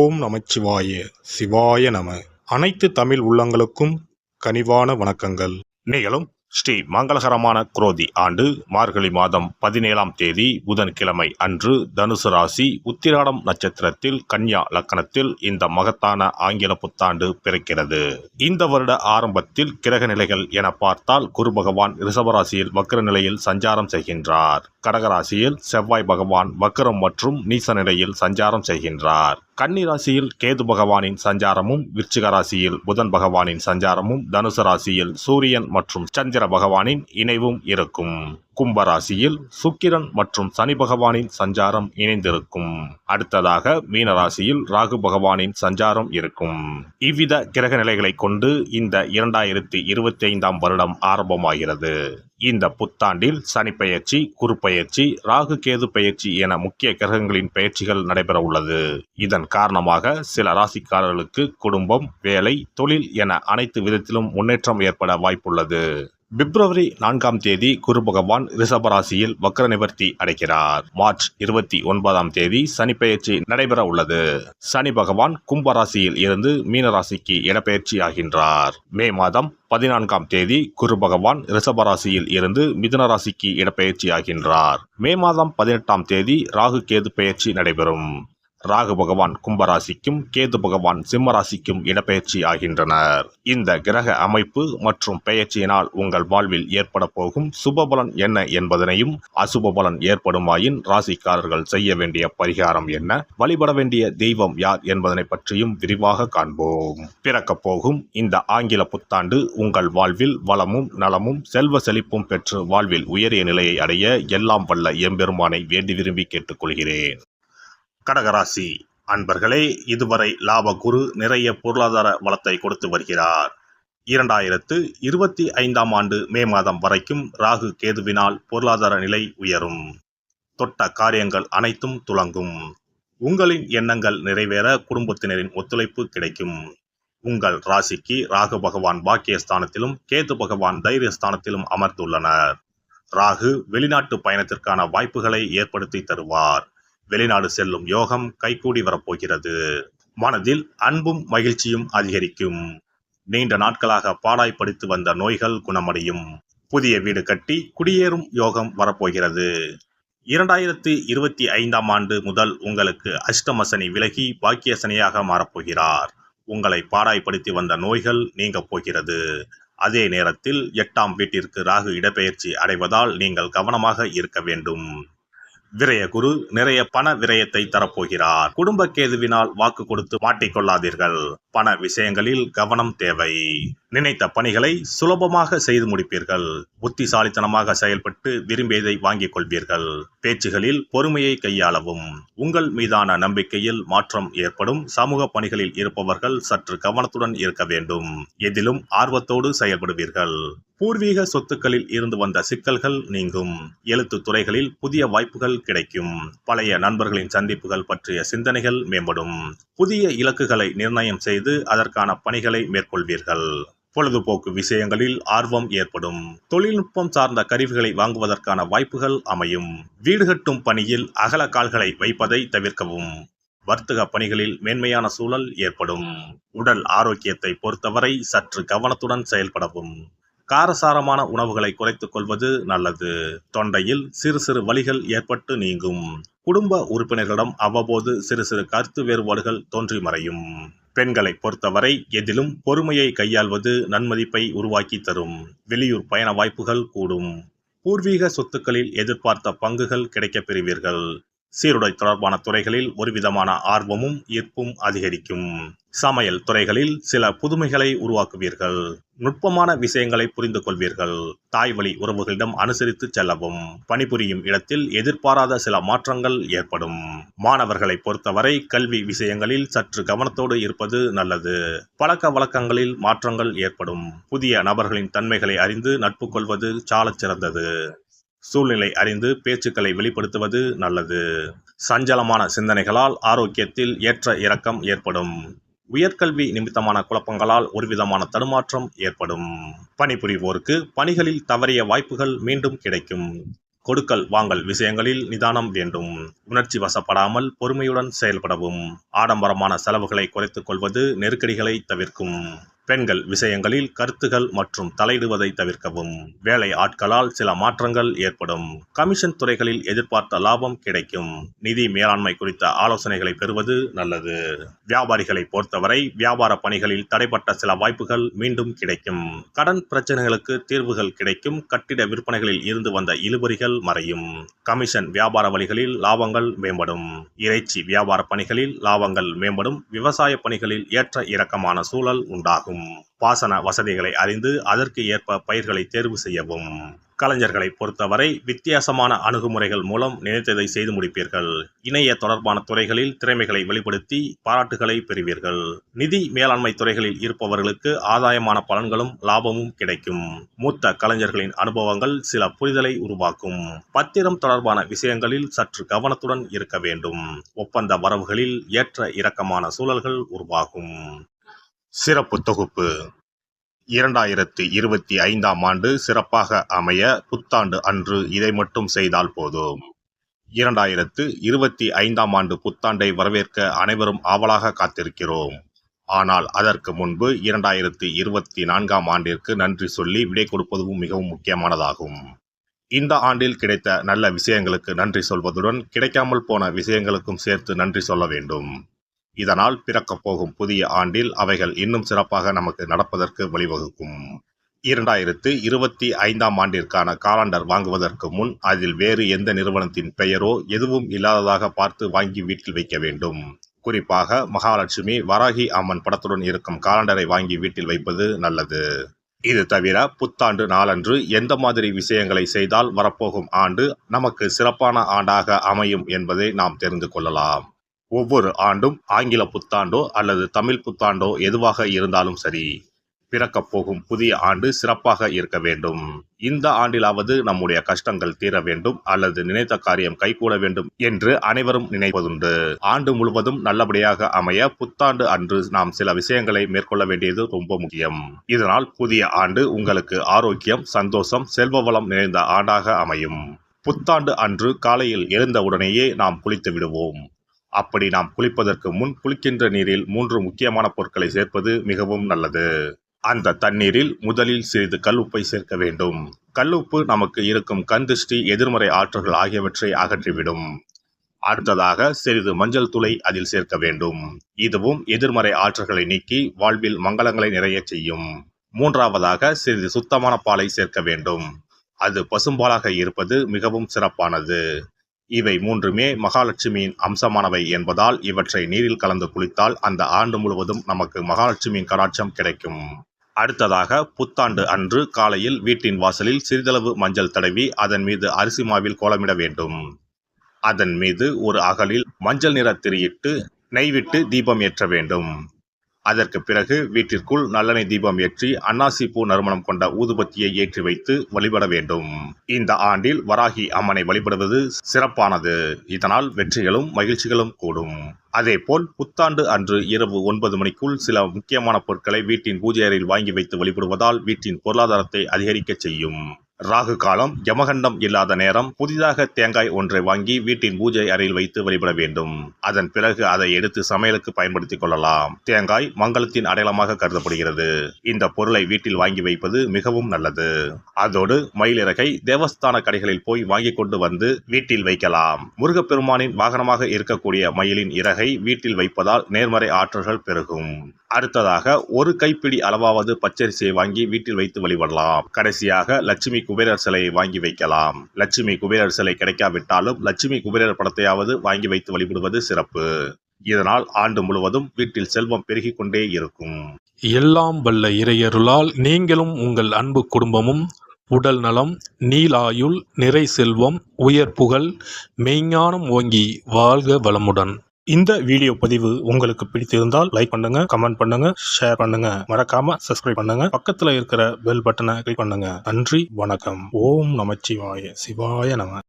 ஓம் நமச்சிவாய சிவாய நம. அனைத்து தமிழ் உள்ளங்களுக்கும் கனிவான வணக்கங்கள். நீங்களும் ஸ்ரீ மங்களகரமான குரோதி ஆண்டு மார்கழி மாதம் 17ஆம் தேதி புதன்கிழமை அன்று தனுசு ராசி உத்திராடம் நட்சத்திரத்தில் கன்யா லக்கணத்தில் இந்த மகத்தான ஆங்கில புத்தாண்டு பிறக்கிறது. இந்த வருட ஆரம்பத்தில் கிரக நிலைகள் என பார்த்தால் குரு பகவான் ரிஷபராசியில் வக்ர நிலையில் சஞ்சாரம் செய்கின்றார். கடகராசியில் செவ்வாய் பகவான் வக்ரம் மற்றும் நீச நிலையில் சஞ்சாரம் செய்கின்றார். கன்னி ராசியில் கேது பகவானின் சஞ்சாரமும், விருச்சிக ராசியில் புதன் பகவானின் சஞ்சாரமும், தனுசு ராசியில் சூரியன் மற்றும் சந்திர பகவானின் இணைவும் இருக்கும். கும்பராசியில் சுக்கிரன் மற்றும் சனி பகவானின் சஞ்சாரம் இணைந்திருக்கும். அடுத்ததாக மீனராசியில் ராகு பகவானின் சஞ்சாரம் இருக்கும். இவ்வித கிரக நிலைகளை கொண்டு இந்த 2025ஆம் வருடம் ஆரம்பமாகிறது. இந்த புத்தாண்டில் சனி பெயர்ச்சி, குரு பெயர்ச்சி, ராகு கேது பெயர்ச்சி என முக்கிய கிரகங்களின் பெயர்ச்சிகள் நடைபெற உள்ளது. இதன் காரணமாக சில ராசிக்காரர்களுக்கு குடும்பம், வேலை, தொழில் என அனைத்து விதத்திலும் முன்னேற்றம் ஏற்பட வாய்ப்புள்ளது. பிப்ரவரி 4ஆம் தேதி குரு பகவான் ரிஷபராசியில் வக்ர நிவர்த்தி அடைகிறார். மார்ச் 29ஆம் தேதி சனி பெயர்ச்சி நடைபெற உள்ளது. சனி பகவான் கும்பராசியில் இருந்து மீனராசிக்கு இடப்பெயர்ச்சி ஆகின்றார். மே மாதம் 14ஆம் தேதி குரு பகவான் ரிஷபராசியில் இருந்து மிதுன ராசிக்கு இடப்பெயர்ச்சி ஆகின்றார். மே மாதம் 18ஆம் தேதி ராகு கேது பெயர்ச்சி நடைபெறும். ராகு பகவான் கும்பராசிக்கும் கேது பகவான் சிம்மராசிக்கும் இடப்பெயர்ச்சி ஆகின்றனர். இந்த கிரக அமைப்பு மற்றும் பெயர்ச்சியினால் உங்கள் வாழ்வில் ஏற்பட போகும் சுபபலன் என்ன என்பதனையும், அசுப பலன் ஏற்படுமாயின் ராசிக்காரர்கள் செய்ய வேண்டிய பரிகாரம் என்ன, வழிபட வேண்டிய தெய்வம் யார் என்பதனை பற்றியும் விரிவாக காண்போம். பிறக்கப் போகும் இந்த ஆங்கில புத்தாண்டு உங்கள் வாழ்வில் வளமும் நலமும் செல்வ செழிப்பும் பெற்று வாழ்வில் உயரிய நிலையை அடைய எல்லாம் வல்ல எம்பெருமானை வேண்டி விரும்பி கேட்டுக்கொள்கிறேன். கடகராசி அன்பர்களே, இதுவரை லாபகுரு நிறைய பொருளாதார வளத்தை கொடுத்து வருகிறார். 2025ஆம் ஆண்டு மே மாதம் வரைக்கும் ராகு கேதுவினால் பொருளாதார நிலை உயரும். தொட்ட காரியங்கள் அனைத்தும் துலங்கும். உங்களின் எண்ணங்கள் நிறைவேற குடும்பத்தினரின் ஒத்துழைப்பு கிடைக்கும். உங்கள் ராசிக்கு ராகு பகவான் பாக்கியஸ்தானத்திலும் கேது பகவான் தைரியஸ்தானத்திலும் அமர்ந்துள்ளனர். ராகு வெளிநாட்டு பயணத்திற்கான வாய்ப்புகளை ஏற்படுத்தி தருவார். வெளிநாடு செல்லும் யோகம் கைகூடி வரப்போகிறது. மனதில் அன்பும் மகிழ்ச்சியும் அதிகரிக்கும். நீண்ட நாட்களாக பாடாய்படுத்தி வந்த நோய்கள் குணமடையும். புதிய வீடு கட்டி குடியேறும் யோகம் வரப்போகிறது. 2025ஆம் ஆண்டு முதல் உங்களுக்கு அஷ்டம சனி விலகி பாக்கிய சனியாக மாறப்போகிறார். உங்களை பாடாய்படுத்தி வந்த நோய்கள் நீங்க போகிறது. அதே நேரத்தில் 8ஆம் வீட்டிற்கு ராகு இடப்பெயர்ச்சி அடைவதால் நீங்கள் கவனமாக இருக்க வேண்டும். விரய குரு நிறைய பண விரயத்தை தரப்போகிறார். குடும்ப கேதுவினால் வாக்கு கொடுத்து மாட்டிக்கொள்ளாதீர்கள். பண விஷயங்களில் கவனம் தேவை. நினைத்த பணிகளை சுலபமாக செய்து முடிப்பீர்கள். புத்திசாலித்தனமாக செயல்பட்டு விரும்பியதை வாங்கிக் கொள்வீர்கள். பேச்சுகளில் பொறுமையை கையாளவும். உங்கள் மீதான நம்பிக்கையில் மாற்றம் ஏற்படும். சமூக பணிகளில் இருப்பவர்கள் சற்று கவனத்துடன் இருக்க வேண்டும். எதிலும் ஆர்வத்தோடு செயல்படுவீர்கள். பூர்வீக சொத்துக்களில் இருந்து வந்த சிக்கல்கள் நீங்கும். எழுத்து துறைகளில் புதிய வாய்ப்புகள் கிடைக்கும். பழைய நண்பர்களின் சந்திப்புகள் பற்றிய சிந்தனைகள் மேம்படும். புதிய இலக்குகளை நிர்ணயம் செய்து அதற்கான பணிகளை மேற்கொள்வீர்கள். பொழுதுபோக்கு விஷயங்களில் ஆர்வம் ஏற்படும். தொழில்நுட்பம் சார்ந்த கருவிகளை வாங்குவதற்கான வாய்ப்புகள் அமையும். வீடு கட்டும் பணியில் அகல கால்களை வைப்பதை தவிர்க்கவும். வர்த்தக பணிகளில் மேன்மையான சூழல் ஏற்படும். உடல் ஆரோக்கியத்தை பொறுத்தவரை சற்று கவனத்துடன் செயல்படவும். காரசாரமான உணவுகளை குறைத்துக் கொள்வது நல்லது. தொண்டையில் சிறு சிறு வலிகள் ஏற்பட்டு நீங்கும். குடும்ப உறுப்பினர்களிடம் அவ்வப்போது சிறு சிறு கருத்து வேறுபாடுகள் தோன்றி மறையும். பெண்களை பொறுத்தவரை எதிலும் பொறுமையை கையாள்வது நன்மதிப்பை உருவாக்கி தரும். வெளியூர் பயண வாய்ப்புகள் கூடும். பூர்வீக சொத்துக்களில் எதிர்பார்த்த பங்குகள் கிடைக்கப் பெறுவீர்கள். சீருடை தொடர்பான துறைகளில் ஒருவிதமான ஆர்வமும் ஈர்ப்பும் அதிகரிக்கும். சமையல் துறைகளில் சில புதுமைகளை உருவாக்குவீர்கள். நுட்பமான விஷயங்களை புரிந்து கொள்வீர்கள். தாய் வழி உறவுகளிடம் அனுசரித்து செல்லவும். பணிபுரியும் இடத்தில் எதிர்பாராத சில மாற்றங்கள் ஏற்படும். மாணவர்களை பொறுத்தவரை கல்வி விஷயங்களில் சற்று கவனத்தோடு இருப்பது நல்லது. பழக்க வழக்கங்களில் மாற்றங்கள் ஏற்படும். புதிய நபர்களின் தன்மைகளை அறிந்து நட்பு கொள்வது சாலச் சிறந்தது. சூழ்நிலை அறிந்து பேச்சுக்களை வெளிப்படுத்துவது நல்லது. சஞ்சலமான சிந்தனைகளால் ஆரோக்கியத்தில் ஏற்ற இறக்கம் ஏற்படும். உயர்கல்வி நிமித்தமான குழப்பங்களால் ஒருவிதமான தடுமாற்றம் ஏற்படும். பணிபுரிவோருக்கு பணிகளில் தவறிய வாய்ப்புகள் மீண்டும் கிடைக்கும். கொடுக்கல் வாங்கல் விஷயங்களில் நிதானம் வேண்டும். உணர்ச்சி வசப்படாமல் பொறுமையுடன் செயல்படவும். ஆடம்பரமான செலவுகளை குறைத்துக் கொள்வது நெருக்கடிகளை தவிர்க்கும். பெண்கள் விஷயங்களில் கருத்துகள் மற்றும் தலையிடுவதை தவிர்க்கவும். வேலை ஆட்களால் சில மாற்றங்கள் ஏற்படும். கமிஷன் துறைகளில் எதிர்பார்த்த லாபம் கிடைக்கும். நிதி மேலாண்மை குறித்த ஆலோசனைகளை பெறுவது நல்லது. வியாபாரிகளை பொறுத்தவரை வியாபார பணிகளில் தடைப்பட்ட சில வாய்ப்புகள் மீண்டும் கிடைக்கும். கடன் பிரச்சனைகளுக்கு தீர்வுகள் கிடைக்கும். கட்டிட விற்பனைகளில் இருந்து வந்த இழுபறிகள் மறையும். கமிஷன் வியாபார வழிகளில் லாபங்கள் மேம்படும். இறைச்சி வியாபார பணிகளில் லாபங்கள் மேம்படும். விவசாய பணிகளில் ஏற்ற இறக்கமான சூழல் உண்டாகும். பாசன வசதிகளை அறிந்து அதற்கு ஏற்ப பயிர்களை தேர்வு செய்யவும். கலைஞர்களை பொறுத்தவரை வித்தியாசமான அணுகுமுறைகள் மூலம் நினைத்ததை செய்து முடிப்பீர்கள். இணைய தொடர்பான துறைகளில் திறமைகளை வெளிப்படுத்தி பாராட்டுகளை பெறுவீர்கள். நிதி மேலாண்மை துறைகளில் இருப்பவர்களுக்கு ஆதாயமான பலன்களும் லாபமும் கிடைக்கும். மூத்த கலைஞர்களின் அனுபவங்கள் சில புரிதலை உருவாக்கும். பத்திரம் தொடர்பான விஷயங்களில் சற்று கவனத்துடன் இருக்க வேண்டும். ஒப்பந்த வரவுகளில் ஏற்ற இறக்கமான சூழல்கள் உருவாகும். சிறப்பு தொகுப்பு 2025ஆம் ஆண்டு சிறப்பாக அமைய புத்தாண்டு அன்று இதை மட்டும் செய்தால் போதும். 2025ஆம் ஆண்டு புத்தாண்டை வரவேற்க அனைவரும் ஆவலாக காத்திருக்கிறோம். ஆனால் அதற்கு முன்பு 2024ஆம் ஆண்டிற்கு நன்றி சொல்லி விடை கொடுப்பதும் மிகவும் முக்கியமானதாகும். இந்த ஆண்டில் கிடைத்த நல்ல விஷயங்களுக்கு நன்றி சொல்வதுடன் கிடைக்காமல் போன விஷயங்களுக்கும் சேர்த்து நன்றி சொல்ல வேண்டும். இதனால் பிறக்கப் போகும் புதிய ஆண்டில் அவைகள் இன்னும் சிறப்பாக நமக்கு நடப்பதற்கு வழிவகுக்கும். 2025ஆம் ஆண்டிற்கான காலண்டர் வாங்குவதற்கு முன் அதில் வேறு எந்த நிறுவனத்தின் பெயரோ எதுவும் இல்லாததாக பார்த்து வாங்கி வீட்டில் வைக்க வேண்டும். குறிப்பாக மகாலட்சுமி, வராகி அம்மன் படத்துடன் இருக்கும் காலண்டரை வாங்கி வீட்டில் வைப்பது நல்லது. இது தவிர புத்தாண்டு நாளன்று எந்த மாதிரி விஷயங்களை செய்தால் வரப்போகும் ஆண்டு நமக்கு சிறப்பான ஆண்டாக அமையும் என்பதை நாம் தெரிந்து கொள்ளலாம். ஒவ்வொரு ஆண்டும் ஆங்கில புத்தாண்டோ அல்லது தமிழ் புத்தாண்டோ எதுவாக இருந்தாலும் சரி, பிறக்கப் போகும் புதிய ஆண்டு சிறப்பாக இருக்க வேண்டும். இந்த ஆண்டிலாவது நம்முடைய கஷ்டங்கள் தீர வேண்டும் அல்லது நினைத்த காரியம் கைகூட வேண்டும் என்று அனைவரும் நினைப்பதுண்டு. ஆண்டு முழுவதும் நல்லபடியாக அமைய புத்தாண்டு அன்று நாம் சில விஷயங்களை மேற்கொள்ள வேண்டியது ரொம்ப முக்கியம். இதனால் புதிய ஆண்டு உங்களுக்கு ஆரோக்கியம், சந்தோஷம், செல்வ வளம் நிறைந்த ஆண்டாக அமையும். புத்தாண்டு அன்று காலையில் எழுந்தவுடனேயே நாம் குளித்து விடுவோம். அப்படி நாம் குளிப்பதற்கு முன் குளிக்கின்ற நீரில் 3 முக்கியமான பொருட்களை சேர்ப்பது மிகவும் நல்லது. அந்த தண்ணீரில் முதலில் சிறிது கல்லுப்பை சேர்க்க வேண்டும். கல்லுப்பு நமக்கு இருக்கும் கண் திருஷ்டி, எதிர்மறை ஆற்றல்கள் ஆகியவற்றை அகற்றிவிடும். அடுத்ததாக சிறிது மஞ்சள் தூளை அதில் சேர்க்க வேண்டும். இதுவும் எதிர்மறை ஆற்றல்களை நீக்கி வாழ்வில் மங்களங்களை நிறைய செய்யும். மூன்றாவதாக சிறிது சுத்தமான பாலை சேர்க்க வேண்டும். அது பசும்பாலாக இருப்பது மிகவும் சிறப்பானது. இவை மூன்றுமே மகாலட்சுமியின் அம்சமானவை என்பதால் இவற்றை நீரில் கலந்து குளித்தால் அந்த ஆண்டு முழுவதும் நமக்கு மகாலட்சுமியின் கடாட்சம் கிடைக்கும். அடுத்ததாக புத்தாண்டு அன்று காலையில் வீட்டின் வாசலில் சிறிதளவு மஞ்சள் தடவி அதன் மீது அரிசி மாவில் கோலமிட வேண்டும். அதன் மீது ஒரு அகலில் மஞ்சள் நிற திரியிட்டு நெய் விட்டு தீபம் ஏற்ற வேண்டும். அதற்கு பிறகு வீட்டிற்குள் நல்லெண்ணெய் தீபம் ஏற்றி அன்னாசி பூ நறுமணம் கொண்ட ஊதுபத்தியை ஏற்றி வைத்து வழிபட வேண்டும். இந்த ஆண்டில் வராகி அம்மனை வழிபடுவது சிறப்பானது. இதனால் வெற்றிகளும் மகிழ்ச்சிகளும் கூடும். அதேபோல் புத்தாண்டு அன்று இரவு 9 மணிக்குள் சில முக்கியமான பொருட்களை வீட்டின் பூஜை அறையில் வாங்கி வைத்து வழிபடுவதால் வீட்டின் பொருளாதாரத்தை அதிகரிக்க செய்யும். ராகு காலம், யமகண்டம் இல்லாத நேரம் புதிதாக தேங்காய் ஒன்றை வாங்கி வீட்டின் பூஜை அறையில் வைத்து வழிபட வேண்டும். அதன் பிறகு அதை எடுத்து சமையலுக்கு பயன்படுத்திக் கொள்ளலாம். தேங்காய் மங்களத்தின் அடையாளமாக கருதப்படுகிறது. இந்த பொருளை வீட்டில் வாங்கி வைப்பது மிகவும் நல்லது. அதோடு மயிலிறகை தேவஸ்தான கடைகளில் போய் வாங்கி கொண்டு வந்து வீட்டில் வைக்கலாம். முருகப்பெருமானின் வாகனமாக இருக்கக்கூடிய மயிலின் இறகை வீட்டில் வைப்பதால் நேர்மறை ஆற்றல்கள் பெருகும். அடுத்ததாக ஒரு கைப்பிடி அளவாவது பச்சரிசியை வாங்கி வீட்டில் வைத்து வழிபடலாம். கடைசியாக லட்சுமி குபேரர் சிலையை வாங்கி வைக்கலாம். லட்சுமி குபேரர் சிலை கிடைக்காவிட்டாலும் லட்சுமி குபேரர் படத்தையாவது வாங்கி வைத்து வழிபடுவது சிறப்பு. இதனால் ஆண்டு முழுவதும் வீட்டில் செல்வம் பெருகிக் கொண்டே இருக்கும். எல்லாம் வல்ல இறையருளால் நீங்களும் உங்கள் அன்பு குடும்பமும் உடல் நலம், நீலாயுள், நிறை செல்வம், உயர் புகழ், மெய்ஞானம் ஓங்கி வாழ்க வளமுடன். இந்த வீடியோ பதிவு உங்களுக்கு பிடித்திருந்தால் லைக் பண்ணுங்க, கமெண்ட் பண்ணுங்க, ஷேர் பண்ணுங்க, மறக்காம சப்ஸ்கிரைப் பண்ணுங்க, பக்கத்துல இருக்கிற பெல் பட்டனை கிளிக் பண்ணுங்க. நன்றி, வணக்கம். ஓம் நமச்சிவாய. சிவாய நம.